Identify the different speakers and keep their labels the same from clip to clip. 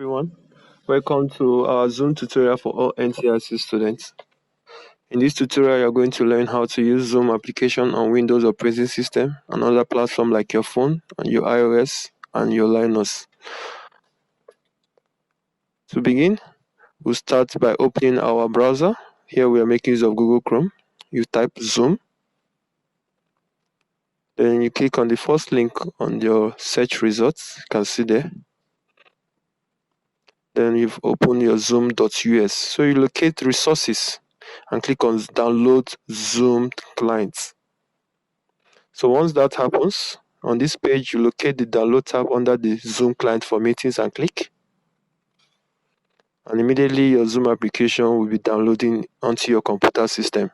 Speaker 1: Everyone, welcome to our Zoom tutorial for all NCRC students. In this tutorial, you're going to learn how to use Zoom application on Windows operating system and other platforms like your phone and your iOS and your Linux. To begin, we'll start by opening our browser. Here we are making use of Google Chrome. You type Zoom. Then you click on the first link on your search results. You can see there. Then you've opened your zoom.us. So you locate resources and click on download Zoom clients. So once that happens, on this page, you locate the download tab under the Zoom client for meetings and click. And immediately your Zoom application will be downloading onto your computer system.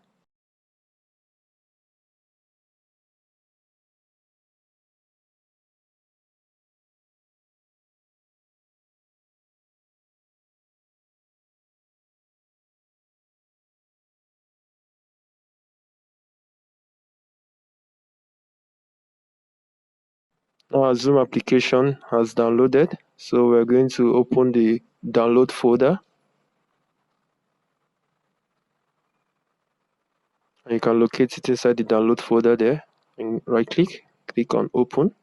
Speaker 1: Now our Zoom application has downloaded, so we're going to open the download folder. And you can locate it inside the download folder there. And right click on open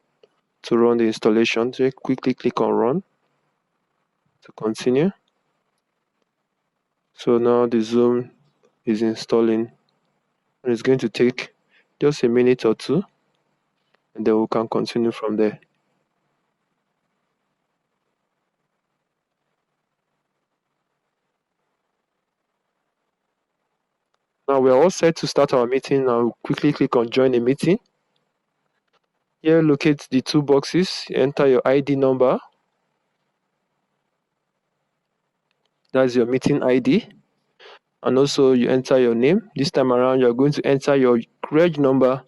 Speaker 1: to run the installation. So quickly click on run to continue. So now the Zoom is installing, and it's going to take just a minute or two, and then we can continue from there. Now we are all set to start our meeting. Now quickly click on join a meeting. Here locate the two boxes, enter your ID number, that's your meeting ID, and also you enter your name. This time around you are going to enter your reg number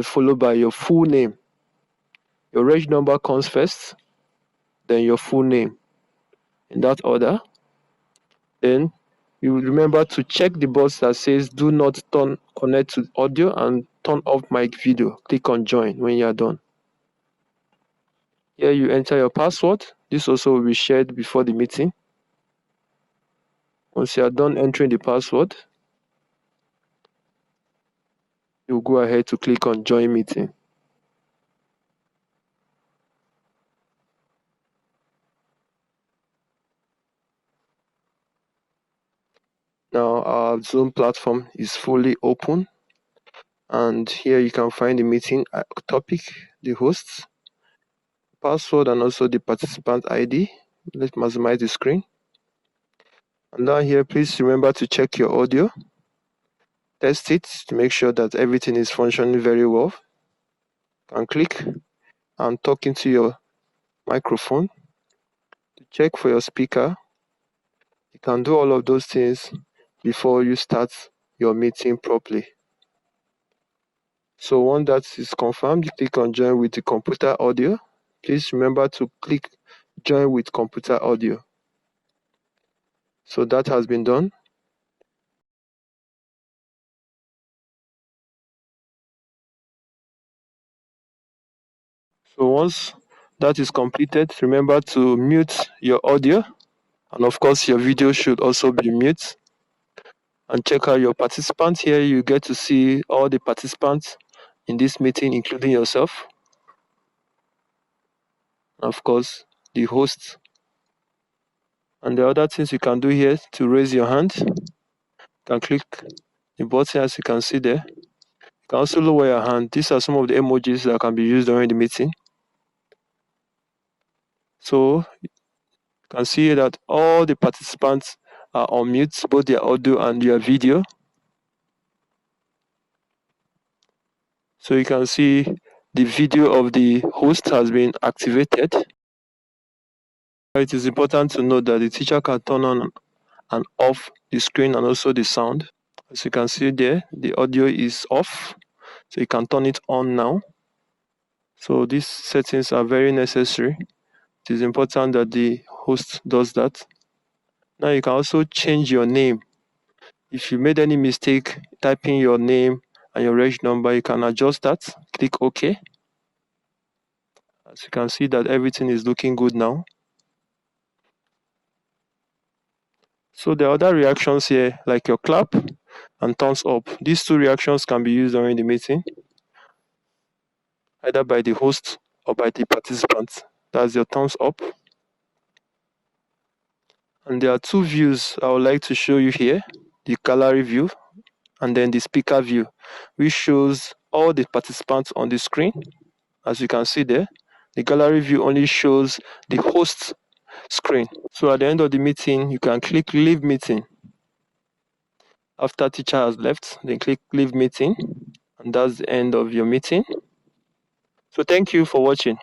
Speaker 1: followed by your full name. Your reg number comes first, then your full name, in that order. Then you will remember to check the box that says do not connect to audio and turn off mic video. Click on join when you are done. Here you enter your password. This also will be shared before the meeting. Once you are done entering the password, you go ahead to click on join meeting. Now our Zoom platform is fully open, and here you can find the meeting topic, the hosts, password, and also the participant ID. Let's maximize the screen. And down here, please remember to check your audio. Test it to make sure that everything is functioning very well. And click and talk into your microphone to check for your speaker. You can do all of those things before you start your meeting properly. So once that is confirmed, you click on join with the computer audio. Please remember to click join with computer audio. So that has been done. So once that is completed, remember to mute your audio, and of course your video should also be mute. And check out your participants. Here you get to see all the participants in this meeting, including yourself. Of course, the host. And the other things you can do here to raise your hand, you can click the button as you can see there. You can also lower your hand. These are some of the emojis that can be used during the meeting. So you can see that all the participants are on mute, both their audio and their video. So you can see the video of the host has been activated. It is important to note that the teacher can turn on and off the screen and also the sound. As you can see there, the audio is off, so you can turn it on now. So these settings are very necessary. It is important that the host does that. Now you can also change your name. If you made any mistake typing your name and your reg number, you can adjust that. Click OK. As you can see that everything is looking good now. So there are other reactions here, like your clap and thumbs up. These two reactions can be used during the meeting, either by the host or by the participants. That's your thumbs up. And there are two views I would like to show you here, the gallery view and then the speaker view, which shows all the participants on the screen. As you can see there, the gallery view only shows the host screen. So at the end of the meeting, you can click leave meeting. After teacher has left, then click leave meeting, and that's the end of your meeting. So thank you for watching.